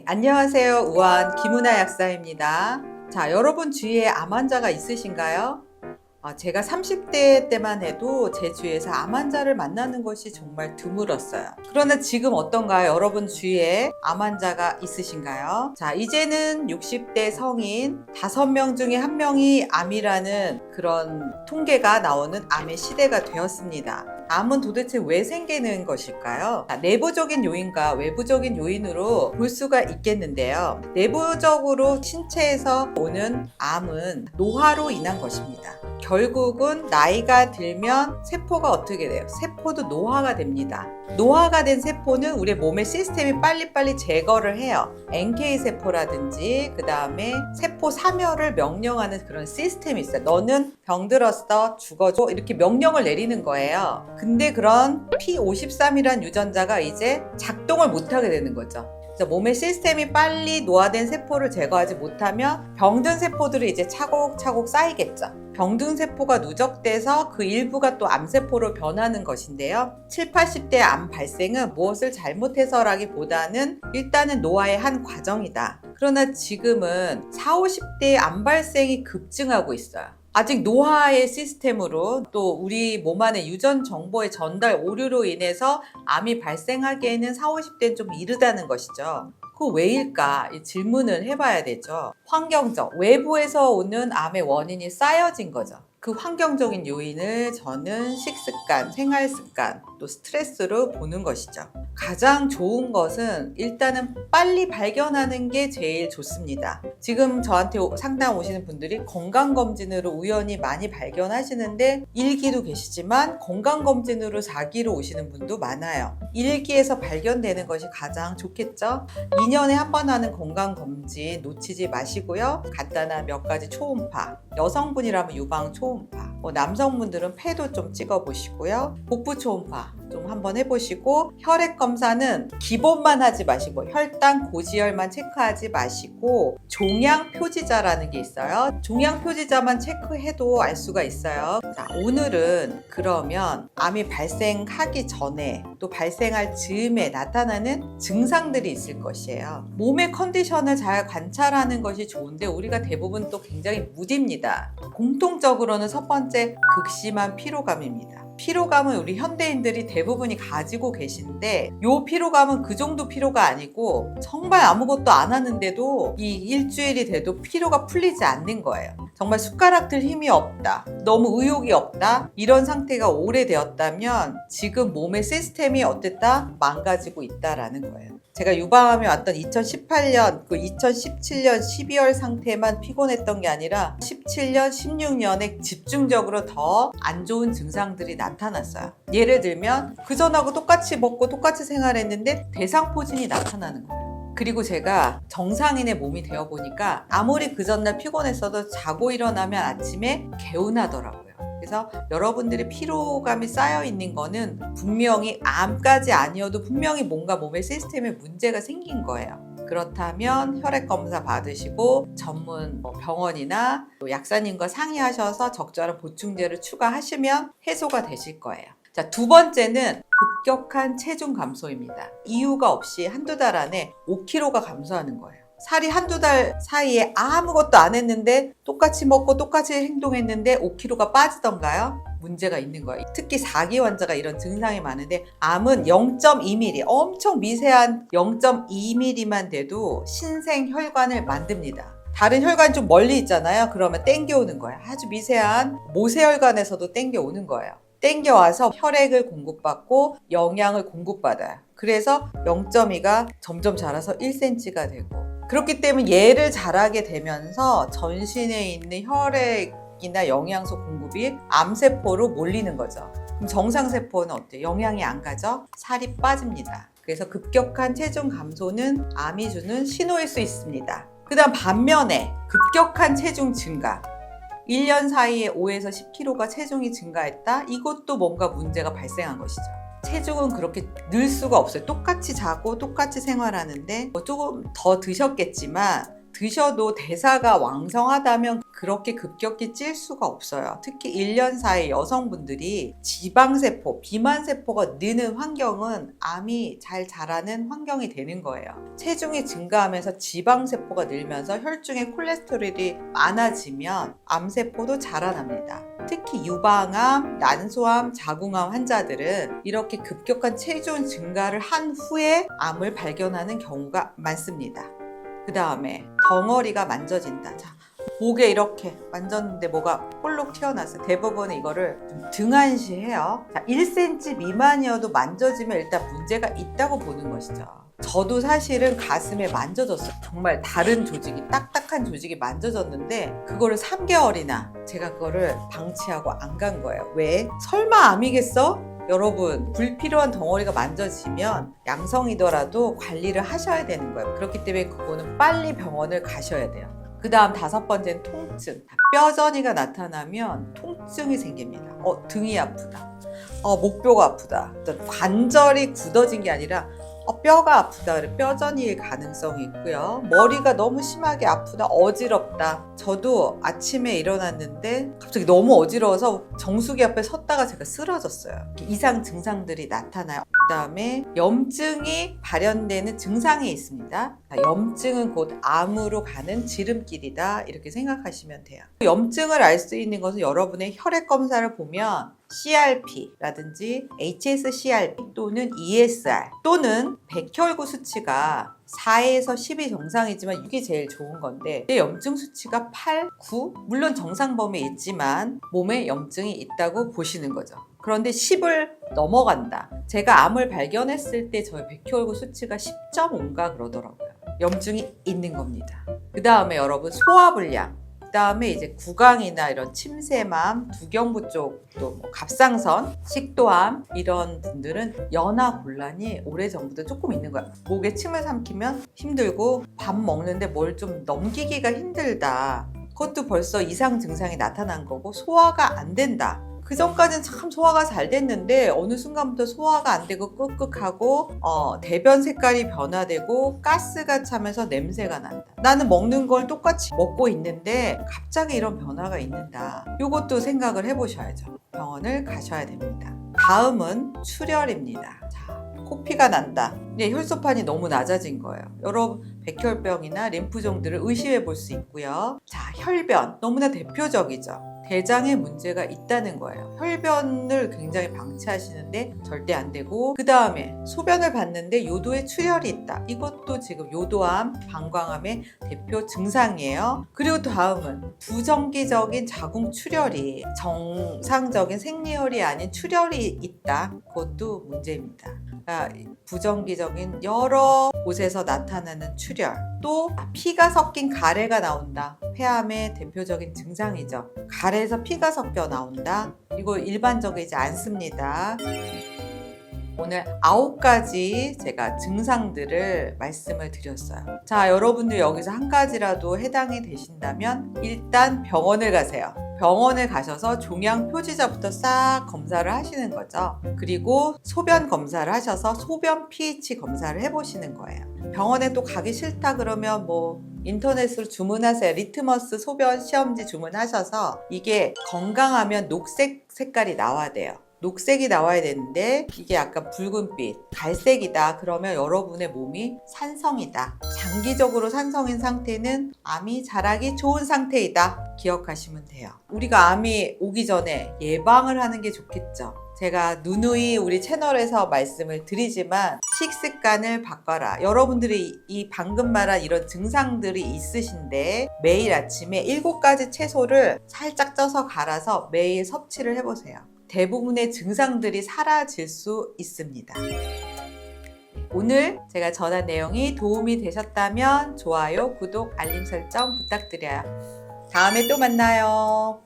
네, 안녕하세요. 우한 김은하 약사입니다. 자, 여러분 주위에 암 환자가 있으신가요? 제가 30대 때만 해도 제 주위에서 암 환자를 만나는 것이 정말 드물었어요. 그러나 지금 어떤가요? 여러분 주위에 암 환자가 있으신가요? 자, 이제는 60대 성인 5명 중에 1명이 암이라는 그런 통계가 나오는 암의 시대가 되었습니다. 암은 도대체 왜 생기는 것일까요? 내부적인 요인과 외부적인 요인으로 볼 수가 있겠는데요. 내부적으로 신체에서 오는 암은 노화로 인한 것입니다. 결국은 나이가 들면 세포가 어떻게 돼요? 세포도 노화가 됩니다. 노화가 된 세포는 우리 몸의 시스템이 빨리빨리 제거를 해요. NK세포라든지 그 다음에 세포 사멸을 명령하는 그런 시스템이 있어요. 너는 병들었어, 죽어줘, 이렇게 명령을 내리는 거예요. 근데 그런 P53이란 유전자가 이제 작동을 못하게 되는 거죠. 그래서 몸의 시스템이 빨리 노화된 세포를 제거하지 못하면 병든 세포들이 이제 차곡차곡 쌓이겠죠. 병든 세포가 누적돼서 그 일부가 또 암세포로 변하는 것인데요. 7, 80대 암 발생은 무엇을 잘못해서라기보다는 일단은 노화의 한 과정이다. 그러나 지금은 40, 50대의 암 발생이 급증하고 있어요. 아직 노화의 시스템으로 또 우리 몸 안의 유전 정보의 전달 오류로 인해서 암이 발생하기에는 40, 50대는 좀 이르다는 것이죠. 그 왜일까? 이 질문을 해봐야 되죠. 환경적, 외부에서 오는 암의 원인이 쌓여진 거죠. 그 환경적인 요인을 저는 식습관, 생활습관, 또 스트레스로 보는 것이죠. 가장 좋은 것은 일단은 빨리 발견하는 게 제일 좋습니다. 지금 저한테 상담 오시는 분들이 건강검진으로 우연히 많이 발견하시는데 1기도 계시지만 건강검진으로 4기로 오시는 분도 많아요. 1기에서 발견되는 것이 가장 좋겠죠. 2년에 한 번 하는 건강검진 놓치지 마시고요. 간단한 몇 가지 초음파, 여성분이라면 유방 초음파, 남성분들은 폐도 좀 찍어보시고요. 복부 초음파 좀 한번 해보시고, 혈액 검사는 기본만 하지 마시고 혈당, 고지혈만 체크하지 마시고 종양 표지자라는 게 있어요. 종양 표지자만 체크해도 알 수가 있어요. 자, 오늘은 그러면 암이 발생하기 전에 또 발생할 즈음에 나타나는 증상들이 있을 것이에요. 몸의 컨디션을 잘 관찰하는 것이 좋은데 우리가 대부분 또 굉장히 무딥니다. 공통적으로는 첫 번째, 극심한 피로감입니다. 피로감은 우리 현대인들이 대부분이 가지고 계신데, 이 피로감은 그 정도 피로가 아니고 정말 아무것도 안 하는데도 이 일주일이 돼도 피로가 풀리지 않는 거예요. 정말 숟가락 들 힘이 없다, 너무 의욕이 없다, 이런 상태가 오래되었다면 지금 몸의 시스템이 어땠다? 망가지고 있다라는 거예요. 제가 유방암에 왔던 2018년, 그 2017년 12월 상태만 피곤했던 게 아니라 17년, 16년에 집중적으로 더 안 좋은 증상들이 나타났어요. 예를 들면 그전하고 똑같이 먹고 똑같이 생활했는데 대상포진이 나타나는 거예요. 그리고 제가 정상인의 몸이 되어보니까 아무리 그 전날 피곤했어도 자고 일어나면 아침에 개운하더라고요. 그래서 여러분들의 피로감이 쌓여 있는 거는 분명히 암까지 아니어도 분명히 뭔가 몸의 시스템에 문제가 생긴 거예요. 그렇다면 혈액 검사 받으시고 전문 병원이나 약사님과 상의하셔서 적절한 보충제를 추가하시면 해소가 되실 거예요. 자, 두 번째는 급격한 체중 감소입니다. 이유가 없이 한두 달 안에 5kg가 감소하는 거예요. 살이 한두 달 사이에 아무것도 안 했는데 똑같이 먹고 똑같이 행동했는데 5kg가 빠지던가요? 문제가 있는 거예요. 특히 4기 환자가 이런 증상이 많은데, 암은 0.2mm, 엄청 미세한 0.2mm만 돼도 신생혈관을 만듭니다. 다른 혈관이 좀 멀리 있잖아요. 그러면 땡겨오는 거예요. 아주 미세한 모세혈관에서도 땡겨오는 거예요. 땡겨와서 혈액을 공급받고 영양을 공급받아요. 그래서 0.2가 점점 자라서 1cm가 되고, 그렇기 때문에 얘를 자라게 되면서 전신에 있는 혈액이나 영양소 공급이 암세포로 몰리는 거죠. 그럼 정상세포는 어때요? 영양이 안 가죠? 살이 빠집니다. 그래서 급격한 체중 감소는 암이 주는 신호일 수 있습니다. 그 다음 반면에 급격한 체중 증가, 1년 사이에 5에서 10kg가 체중이 증가했다? 이것도 뭔가 문제가 발생한 것이죠. 체중은 그렇게 늘 수가 없어요. 똑같이 자고 똑같이 생활하는데 조금 더 드셨겠지만 드셔도 대사가 왕성하다면 그렇게 급격히 찔 수가 없어요. 특히 1년 사이 여성분들이 지방세포, 비만세포가 느는 환경은 암이 잘 자라는 환경이 되는 거예요. 체중이 증가하면서 지방세포가 늘면서 혈중에 콜레스테롤이 많아지면 암세포도 자라납니다. 특히 유방암, 난소암, 자궁암 환자들은 이렇게 급격한 체중 증가를 한 후에 암을 발견하는 경우가 많습니다. 그 다음에 덩어리가 만져진다. 자, 목에 이렇게 만졌는데 뭐가 볼록 튀어나왔어요. 대부분 이거를 좀 등한시해요. 자, 1cm 미만이어도 만져지면 일단 문제가 있다고 보는 것이죠. 저도 사실은 가슴에 만져졌어요. 정말 다른 조직이, 딱딱한 조직이 만져졌는데 그거를 3개월이나 제가 그거를 방치하고 안 간 거예요. 왜? 설마 암이겠어? 여러분, 불필요한 덩어리가 만져지면 양성이더라도 관리를 하셔야 되는 거예요. 그렇기 때문에 그거는 빨리 병원을 가셔야 돼요. 그 다음 5번째는 통증. 뼈저리가 나타나면 통증이 생깁니다. 등이 아프다. 목뼈가 아프다. 관절이 굳어진 게 아니라 뼈가 아프다. 뼈저리일 가능성이 있고요. 머리가 너무 심하게 아프다. 어지럽다. 저도 아침에 일어났는데 갑자기 너무 어지러워서 정수기 앞에 섰다가 제가 쓰러졌어요. 이상 증상들이 나타나요. 그 다음에 염증이 발현되는 증상이 있습니다. 염증은 곧 암으로 가는 지름길이다. 이렇게 생각하시면 돼요. 염증을 알 수 있는 것은 여러분의 혈액 검사를 보면 CRP라든지 HSCRP 또는 ESR 또는 백혈구 수치가 4에서 10이 정상이지만 6이 제일 좋은 건데 염증 수치가 8, 9 물론 정상 범위에 있지만 몸에 염증이 있다고 보시는 거죠. 그런데 10을 넘어간다. 제가 암을 발견했을 때 저희 백혈구 수치가 10.5인가 그러더라고요. 염증이 있는 겁니다. 그 다음에 여러분 소화불량. 그 다음에 이제 구강이나 이런 침샘암, 두경부 쪽도 갑상선, 식도암 이런 분들은 연하 곤란이 오래전부터 조금 있는 거야. 목에 침을 삼키면 힘들고 밥 먹는데 뭘 좀 넘기기가 힘들다. 그것도 벌써 이상 증상이 나타난 거고 소화가 안 된다. 그 전까지는 참 소화가 잘 됐는데 어느 순간부터 소화가 안 되고 끄끄하고 대변 색깔이 변화되고 가스가 차면서 냄새가 난다. 나는 먹는 걸 똑같이 먹고 있는데 갑자기 이런 변화가 있는다. 이것도 생각을 해보셔야죠. 병원을 가셔야 됩니다. 다음은 출혈입니다. 자, 코피가 난다. 혈소판이 너무 낮아진 거예요. 여러 백혈병이나 림프종들을 의심해 볼 수 있고요. 자, 혈변 너무나 대표적이죠. 대장에 문제가 있다는 거예요. 혈변을 굉장히 방치하시는데 절대 안 되고 그 다음에 소변을 봤는데 요도에 출혈이 있다. 이것도 지금 요도암, 방광암의 대표 증상이에요. 그리고 다음은 부정기적인 자궁 출혈이 정상적인 생리혈이 아닌 출혈이 있다. 그것도 문제입니다. 그러니까 부정기적인 여러 곳에서 나타나는 출혈, 또 피가 섞인 가래가 나온다. 폐암의 대표적인 증상이죠. 가래에서 피가 섞여 나온다. 이거 일반적이지 않습니다. 오늘 9가지 제가 증상들을 말씀을 드렸어요. 자, 여러분들 여기서 한 가지라도 해당이 되신다면 일단 병원을 가세요. 병원에 가셔서 종양 표지자부터 싹 검사를 하시는 거죠. 그리고 소변 검사를 하셔서 소변 pH 검사를 해보시는 거예요. 병원에 또 가기 싫다 그러면 인터넷으로 주문하세요. 리트머스 소변 시험지 주문하셔서 이게 건강하면 녹색 색깔이 나와야 돼요. 녹색이 나와야 되는데 이게 약간 붉은빛, 갈색이다. 그러면 여러분의 몸이 산성이다. 장기적으로 산성인 상태는 암이 자라기 좋은 상태이다. 기억하시면 돼요. 우리가 암이 오기 전에 예방을 하는 게 좋겠죠. 제가 누누이 우리 채널에서 말씀을 드리지만 식습관을 바꿔라. 여러분들이 이 방금 말한 이런 증상들이 있으신데 매일 아침에 7가지 채소를 살짝 쪄서 갈아서 매일 섭취를 해보세요. 대부분의 증상들이 사라질 수 있습니다. 오늘 제가 전한 내용이 도움이 되셨다면 좋아요, 구독, 알림 설정 부탁드려요. 다음에 또 만나요.